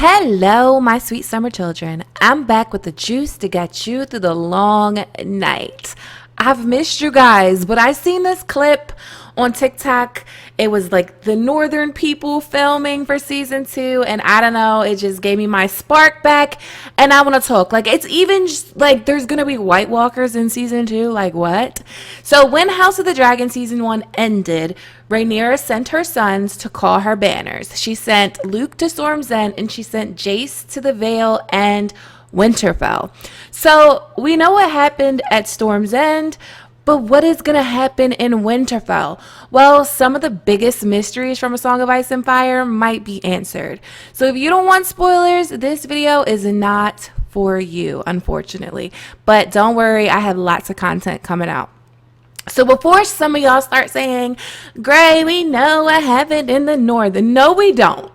Hello, my sweet summer children. I'm back with the juice to get you through the long night. I've missed you guys, but I seen this clip on TikTok. It was like the northern people filming for season 2, and I don't know, it just gave me my spark back, and I want to talk. Like, it's even just, like, there's gonna be White Walkers in season 2. Like, what? So when House of the Dragon season 1 ended, Rhaenyra sent her sons to call her banners. She sent Luke to Storm's End, and she sent Jace to the Vale and Winterfell. So we know what happened at Storm's End, but what is going to happen in Winterfell? Well, some of the biggest mysteries from A Song of Ice and Fire might be answered. So if you don't want spoilers, this video is not for you, unfortunately. But don't worry, I have lots of content coming out. So before some of y'all start saying, Gray, we know what happened in the north. No, we don't.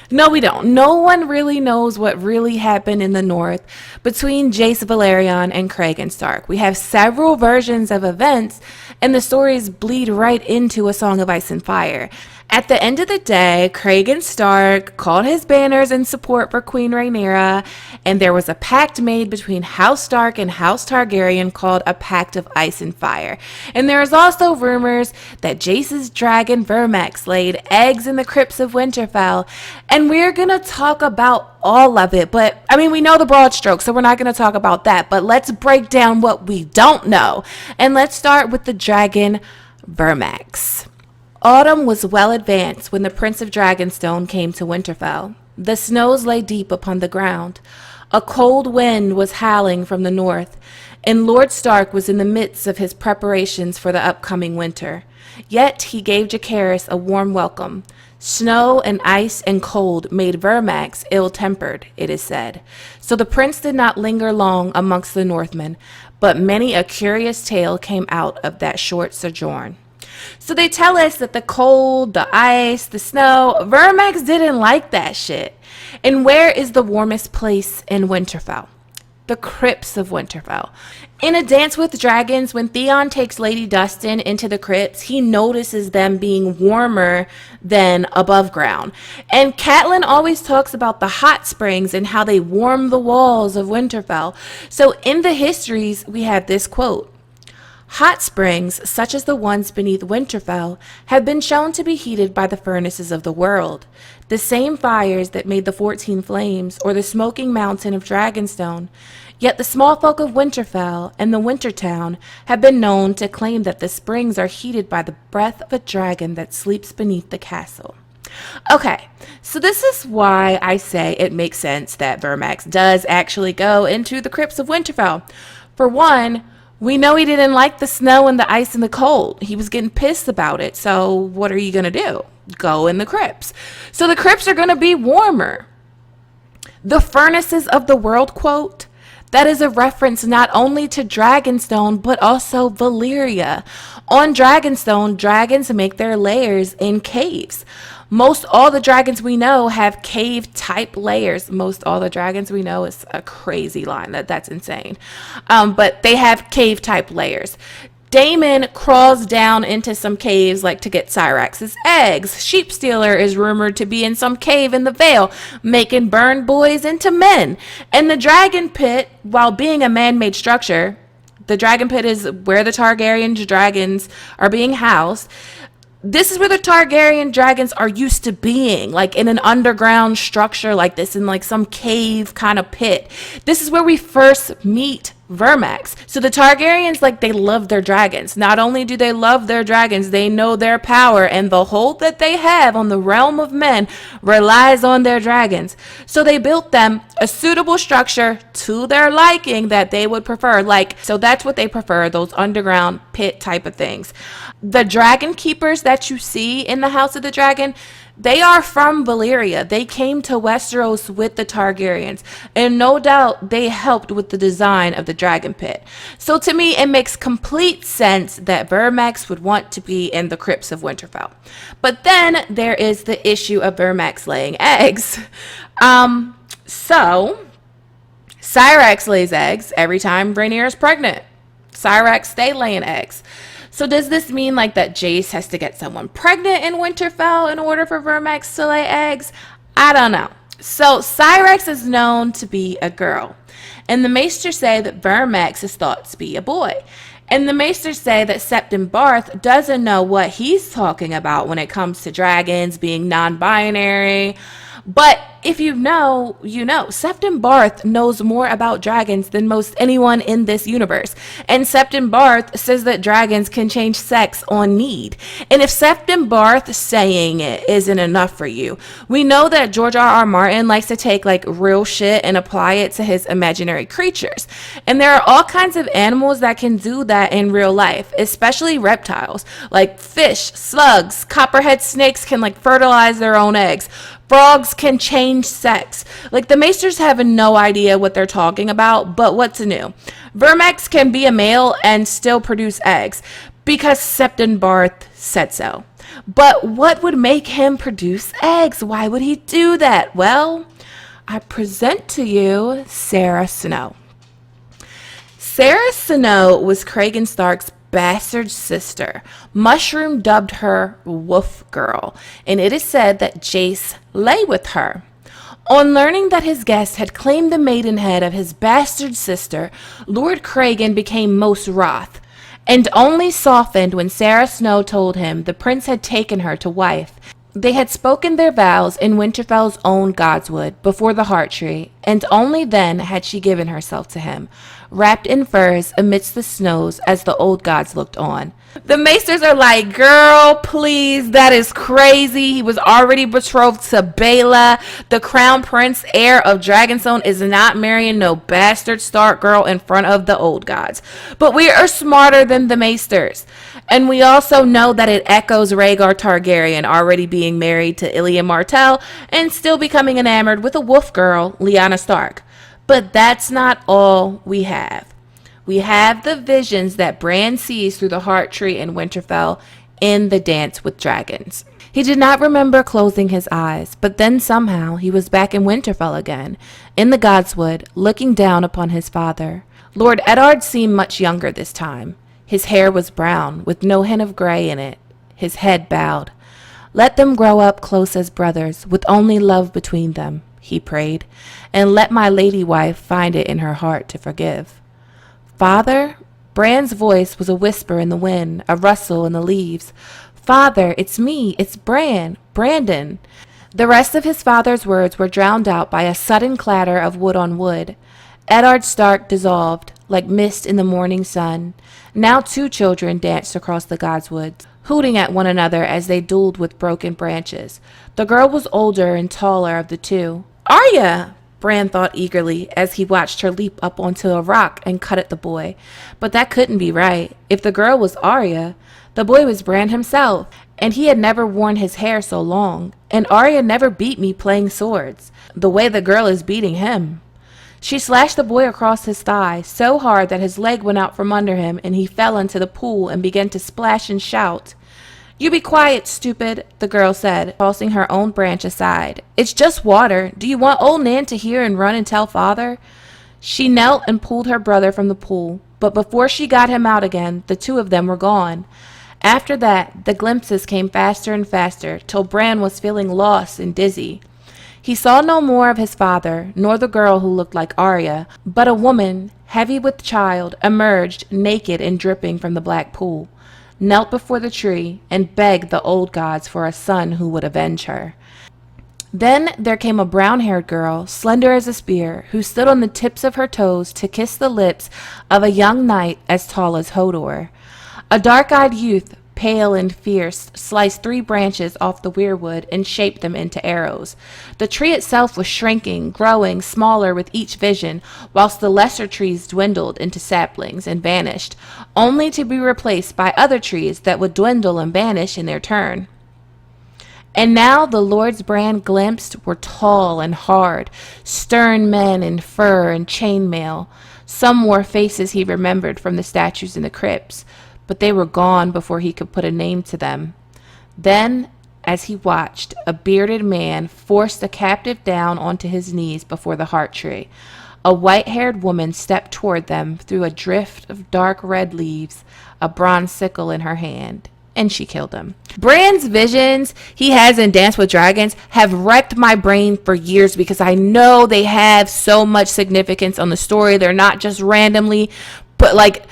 No, we don't. No one really knows what really happened in the north between Jace Velaryon and Craig Stark. We have several versions of events, and the stories bleed right into A Song of Ice and Fire. At the end of the day, Craig Stark called his banners in support for Queen Rhaenyra, and there was a pact made between House Stark and House Targaryen called a Pact of Ice and Fire. And there is also rumors that Jace's dragon Vermax laid eggs in the Crypts of Winterfell, and we're gonna talk about all of it. But I mean, we know the broad strokes, so we're not gonna talk about that, but let's break down what we don't know. And let's start with the dragon Vermax. Autumn was well advanced when the Prince of Dragonstone came to Winterfell. The snows lay deep upon the ground. A cold wind was howling from the north, and Lord Stark was in the midst of his preparations for the upcoming winter. Yet he gave Jacaerys a warm welcome. Snow and ice and cold made Vermax ill-tempered, it is said. So the prince did not linger long amongst the Northmen, but many a curious tale came out of that short sojourn. So they tell us that the cold, the ice, the snow, Vermax didn't like that shit. And where is the warmest place in Winterfell? The Crypts of Winterfell. In A Dance with Dragons, when Theon takes Lady Dustin into the crypts, he notices them being warmer than above ground. And Catelyn always talks about the hot springs and how they warm the walls of Winterfell. So in the histories, we have this quote. Hot springs, such as the ones beneath Winterfell, have been shown to be heated by the furnaces of the world, the same fires that made the 14 flames or the smoking mountain of Dragonstone. Yet the small folk of Winterfell and the Wintertown have been known to claim that the springs are heated by the breath of a dragon that sleeps beneath the castle. Okay, so this is why I say it makes sense that Vermax does actually go into the Crypts of Winterfell. For one, we know he didn't like the snow and the ice and the cold. He was getting pissed about it. So what are you going to do? Go in the crypts. So the crypts are going to be warmer. The furnaces of the world quote, that is a reference not only to Dragonstone, but also Valyria. On Dragonstone, dragons make their lairs in caves. Most all the dragons we know have cave-type layers. Most all the dragons we know is a crazy line. That's insane. But they have cave-type layers. Daemon crawls down into some caves like to get Syrax's eggs. Sheepstealer is rumored to be in some cave in the Vale, making burned boys into men. And the dragon pit, while being a man-made structure, the dragon pit is where the Targaryen dragons are being housed. This is where the Targaryen dragons are used to being, like in an underground structure like this, in like some cave kind of pit. This is where we first meet Vermax. So the Targaryens, like, they love their dragons. Not only do they love their dragons, they know their power, and the hold that they have on the realm of men relies on their dragons. So they built them a suitable structure to their liking that they would prefer. Like, so that's what they prefer, those underground pit type of things. The dragon keepers that you see in the House of the Dragon, they are from Valyria. They came to Westeros with the Targaryens, and no doubt they helped with the design of the dragon pit. So to me, it makes complete sense that Vermax would want to be in the Crypts of Winterfell. But then there is the issue of Vermax laying eggs. So Syrax lays eggs every time Rhaenyra is pregnant. Syrax stay laying eggs. So does this mean like that Jace has to get someone pregnant in Winterfell in order for Vermax to lay eggs? I don't know. So Cyrex is known to be a girl, and the Maesters say that Vermax is thought to be a boy. And the Maesters say that Septon Barth doesn't know what he's talking about when it comes to dragons being non-binary. But if you know, you know. Septon Barth knows more about dragons than most anyone in this universe. And Septon Barth says that dragons can change sex on need. And if Septon Barth saying it isn't enough for you, we know that George R. R. Martin likes to take like real shit and apply it to his imaginary creatures. And there are all kinds of animals that can do that in real life, especially reptiles. Like fish, slugs, copperhead snakes can like fertilize their own eggs. Frogs can change sex. Like, the Maesters have no idea what they're talking about, but what's new? Vermax can be a male and still produce eggs because Septon Barth said so. But what would make him produce eggs? Why would he do that? Well, I present to you Sara Snow. Sara Snow was Cragen Stark's bastard sister. Mushroom dubbed her Wolf Girl, and it is said that Jace lay with her. On learning that his guest had claimed the maidenhead of his bastard sister, Lord Cragen became most wroth, and only softened when Sara Snow told him the prince had taken her to wife. They had spoken their vows in Winterfell's own Godswood before the Heart Tree, and only then had she given herself to him, wrapped in furs amidst the snows as the old gods looked on. The Maesters are like, girl, please, that is crazy. He was already betrothed to Baela. The crown prince, heir of Dragonstone, is not marrying no bastard Stark girl in front of the old gods. But we are smarter than the Maesters. And we also know that it echoes Rhaegar Targaryen already being married to Ilya Martell and still becoming enamored with a wolf girl, Lyanna Stark. But that's not all we have. We have the visions that Bran sees through the Heart Tree in Winterfell in the Dance with Dragons. He did not remember closing his eyes, but then somehow he was back in Winterfell again, in the Godswood, looking down upon his father. Lord Eddard seemed much younger this time. His hair was brown, with no hint of gray in it. His head bowed. Let them grow up close as brothers, with only love between them, he prayed, and let my lady wife find it in her heart to forgive. Father? Bran's voice was a whisper in the wind, a rustle in the leaves. Father, it's me, it's Bran, Brandon. The rest of his father's words were drowned out by a sudden clatter of wood on wood. Eddard Stark dissolved, like mist in the morning sun. Now 2 children danced across the Godswood, hooting at one another as they dueled with broken branches. The girl was older and taller of the 2. Arya! Bran thought eagerly as he watched her leap up onto a rock and cut at the boy. But that couldn't be right. If the girl was Arya, the boy was Bran himself, and he had never worn his hair so long. And Arya never beat me playing swords, the way the girl is beating him. She slashed the boy across his thigh so hard that his leg went out from under him and he fell into the pool and began to splash and shout. You be quiet, stupid, the girl said, tossing her own branch aside. It's just water. Do you want old Nan to hear and run and tell father? She knelt and pulled her brother from the pool, but before she got him out again, the 2 of them were gone. After that, the glimpses came faster and faster, till Bran was feeling lost and dizzy. He saw no more of his father, nor the girl who looked like Arya, but a woman, heavy with child, emerged, naked and dripping from the black pool, knelt before the tree, and begged the old gods for a son who would avenge her. Then there came a brown-haired girl, slender as a spear, who stood on the tips of her toes to kiss the lips of a young knight as tall as Hodor. A dark-eyed youth, pale and fierce, sliced 3 branches off the weirwood and shaped them into arrows. The tree itself was shrinking, growing smaller with each vision, whilst the lesser trees dwindled into saplings and vanished, only to be replaced by other trees that would dwindle and vanish in their turn. And now the lords Bran glimpsed were tall and hard, stern men in fur and chainmail. Some wore faces he remembered from the statues in the crypts, but they were gone before he could put a name to them. Then, as he watched, a bearded man forced a captive down onto his knees before the Heart Tree. A white-haired woman stepped toward them through a drift of dark red leaves, a bronze sickle in her hand, and she killed him. Bran's visions he has in Dance with Dragons have wrecked my brain for years because I know they have so much significance on the story. They're not just randomly, but like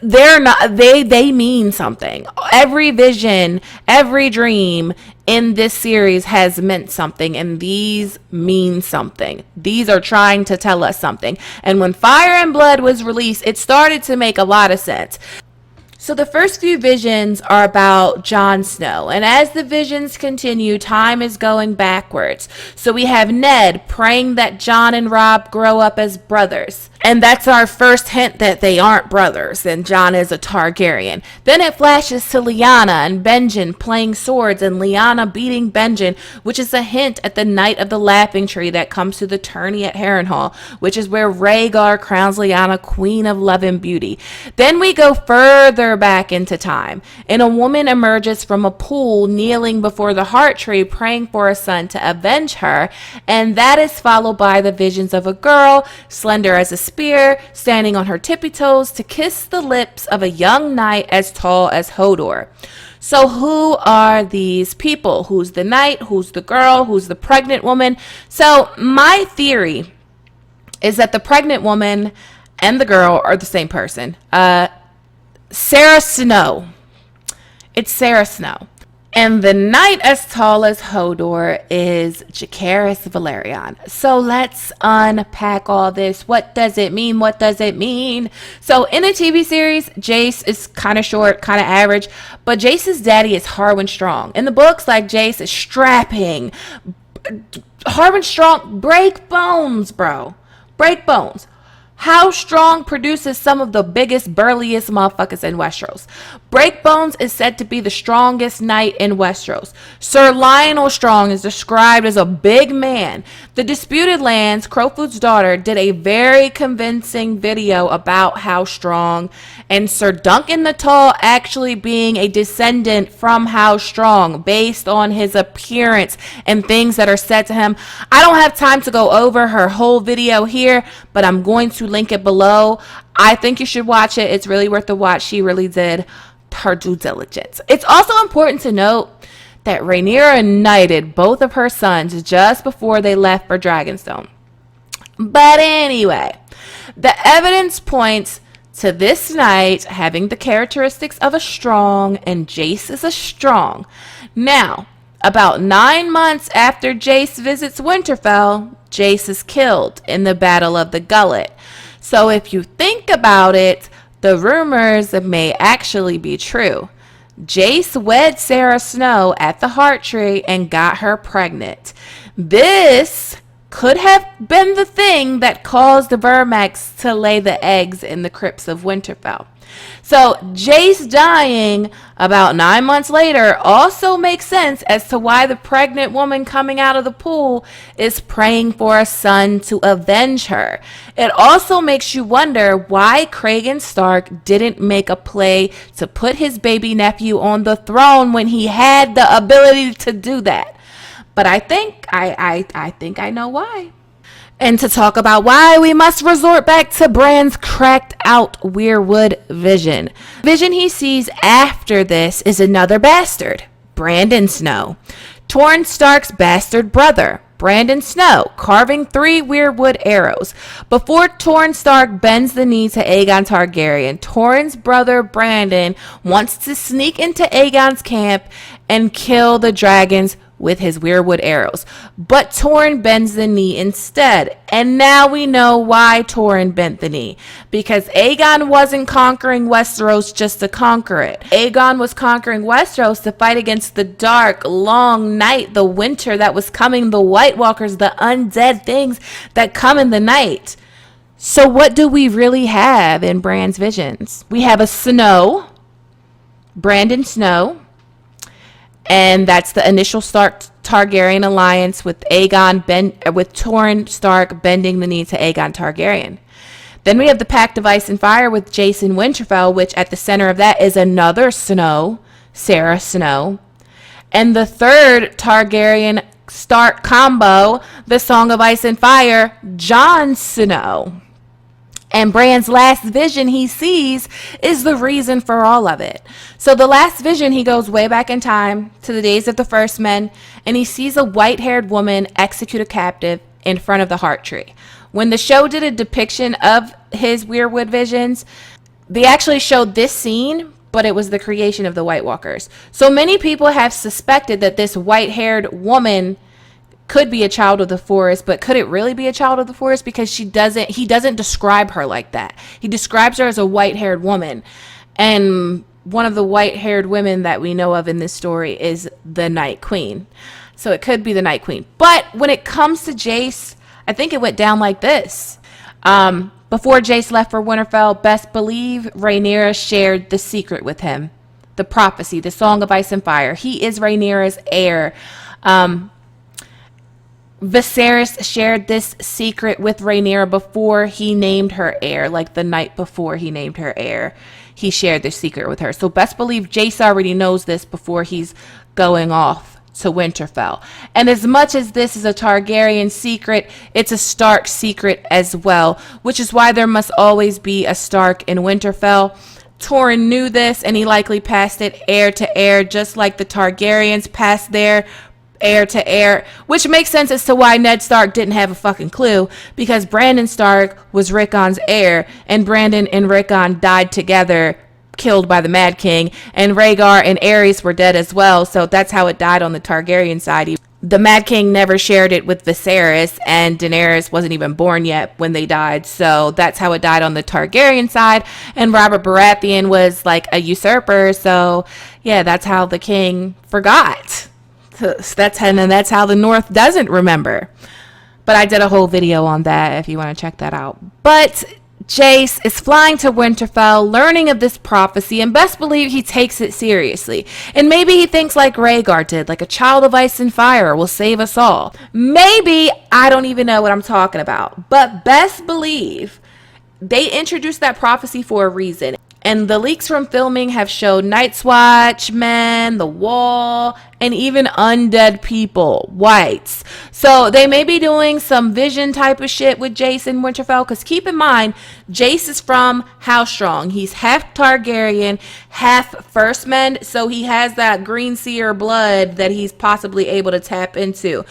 they're not, they mean something. Every vision, every dream in this series has meant something, and these mean something. These are trying to tell us something. And when Fire and Blood was released, it started to make a lot of sense. So the first few visions are about Jon Snow, and as the visions continue, time is going backwards. So we have Ned praying that Jon and Robb grow up as brothers, and that's our first hint that they aren't brothers, and Jon is a Targaryen. Then it flashes to Lyanna and Benjen playing swords, and Lyanna beating Benjen, which is a hint at the Night of the Laughing Tree that comes to the tourney at Harrenhal, which is where Rhaegar crowns Lyanna Queen of Love and Beauty. Then we go further back into time, and a woman emerges from a pool kneeling before the heart tree praying for a son to avenge her, and that is followed by the visions of a girl slender as a spear standing on her tippy toes to kiss the lips of a young knight as tall as Hodor. So who are these people? Who's the knight? Who's the girl? Who's the pregnant woman? So my theory is that the pregnant woman and the girl are the same person. Sara Snow. It's Sara Snow. And the knight as tall as Hodor is Jace Velaryon. So let's unpack all this. What does it mean? What does it mean? So in the TV series, Jace is kind of short, kind of average, but Jace's daddy is Harwin Strong. In the books, like, Jace is strapping. Harwin Strong, break bones, bro. Break bones. How Strong produces some of the biggest, burliest motherfuckers in Westeros. Breakbones is said to be the strongest knight in Westeros. Sir Lionel Strong is described as a big man. The Disputed Lands, Crowfoot's daughter, did a very convincing video about how strong, and Sir Duncan the Tall actually being a descendant from how strong based on his appearance and things that are said to him. I don't have time to go over her whole video here, but I'm going to link it below. I think you should watch it. It's really worth the watch. She really did her due diligence. It's also important to note that Rhaenyra knighted both of her sons just before they left for Dragonstone. But anyway, the evidence points to this knight having the characteristics of a strong, and Jace is a strong. Now, about 9 months after Jace visits Winterfell, Jace is killed in the Battle of the Gullet. So if you think about it, the rumors may actually be true. Jace wed Sara Snow at the Heart Tree and got her pregnant. This could have been the thing that caused the Vermax to lay the eggs in the Crypts of Winterfell. So Jace dying about 9 months later also makes sense as to why the pregnant woman coming out of the pool is praying for a son to avenge her. It also makes you wonder why Cragen Stark didn't make a play to put his baby nephew on the throne when he had the ability to do that. But I think I know why. And to talk about why, we must resort back to Bran's cracked out Weirwood vision. Vision he sees after this is another bastard, Brandon Snow, Torrhen Stark's bastard brother, Brandon Snow, carving 3 Weirwood arrows. Before Torrhen Stark bends the knee to Aegon Targaryen, Torrhen's brother Brandon wants to sneak into Aegon's camp and kill the dragons with his Weirwood arrows. But Torrhen bends the knee instead. And now we know why Torrhen bent the knee. Because Aegon wasn't conquering Westeros just to conquer it. Aegon was conquering Westeros to fight against the dark, long night, the winter that was coming, the White Walkers, the undead things that come in the night. So what do we really have in Bran's visions? We have a Snow, Brandon Snow, and that's the initial Stark Targaryen alliance with with Torrhen Stark bending the knee to Aegon Targaryen. Then we have the Pact of Ice and Fire with Jace and Winterfell, which at the center of that is another Snow, Sara Snow. And the third Targaryen Stark combo, the Song of Ice and Fire, Jon Snow. And Bran's last vision he sees is the reason for all of it. So the last vision, he goes way back in time to the days of the first men, and he sees a white-haired woman execute a captive in front of the heart tree. When the show did a depiction of his Weirwood visions, they actually showed this scene, but it was the creation of the White Walkers. So many people have suspected that this white-haired woman could be a child of the forest, but could it really be a child of the forest? Because he doesn't describe her like that. He describes her as a white-haired woman. And one of the white-haired women that we know of in this story is the Night Queen. So it could be the Night Queen. But when it comes to Jace, I think it went down like this. Before Jace left for Winterfell, best believe Rhaenyra shared the secret with him. The prophecy, the Song of Ice and Fire. He is Rhaenyra's heir. Viserys shared this secret with Rhaenyra before he named her heir, like the night before he named her heir. He shared this secret with her. So best believe Jace already knows this before he's going off to Winterfell. And as much as this is a Targaryen secret, it's a Stark secret as well, which is why there must always be a Stark in Winterfell. Torrhen knew this, and he likely passed it heir to heir, just like the Targaryens passed their heir to heir, which makes sense as to why Ned Stark didn't have a fucking clue, because Brandon Stark was Rickon's heir, and Brandon and Rickon died together, killed by the Mad King, and Rhaegar and Aerys were dead as well, so that's how it died on the Targaryen side. The Mad King never shared it with Viserys, and Daenerys wasn't even born yet when they died, so that's how it died on the Targaryen side. And Robert Baratheon was like a usurper, so yeah, that's how the king forgot. That's how the North doesn't remember. But I did a whole video on that if you want to check that out. But Jace is flying to Winterfell, learning of this prophecy, and best believe he takes it seriously. And maybe he thinks like Rhaegar did, like a child of ice and fire will save us all. Maybe, I don't even know what I'm talking about. But best believe they introduced that prophecy for a reason. And the leaks from filming have showed Night's Watchmen, the Wall, and even undead people, whites. So they may be doing some vision type of shit with Jace in Winterfell, because keep in mind, Jace is from House Strong. He's half Targaryen, half First Men, so he has that green seer blood that he's possibly able to tap into.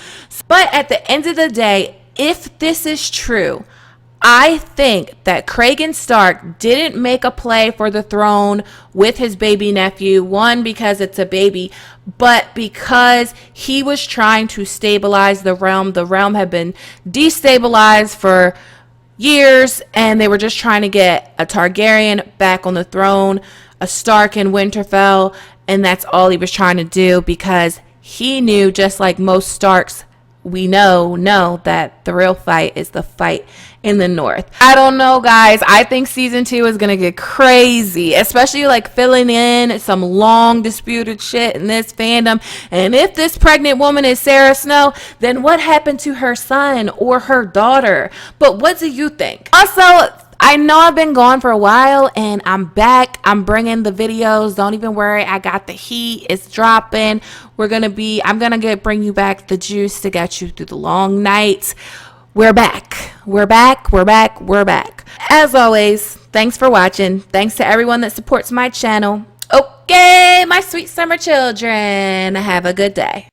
But at the end of the day, if this is true, I think that Cragen Stark didn't make a play for the throne with his baby nephew. One, because it's a baby, but because he was trying to stabilize the realm. The realm had been destabilized for years, and they were just trying to get a Targaryen back on the throne, a Stark in Winterfell, and that's all he was trying to do, because he knew, just like most Starks we know that the real fight is the fight in the North. I don't know, guys. I think season 2 is gonna get crazy, especially like filling in some long disputed shit in this fandom. And if this pregnant woman is Sara Snow, then what happened to her son or her daughter? But what do you think? Also, I know I've been gone for a while, and I'm back. I'm bringing the videos. Don't even worry. I got the heat. It's dropping. I'm gonna bring you back the juice to get you through the long nights. We're back. We're back. We're back. We're back. As always, thanks for watching. Thanks to everyone that supports my channel. Okay, my sweet summer children. Have a good day.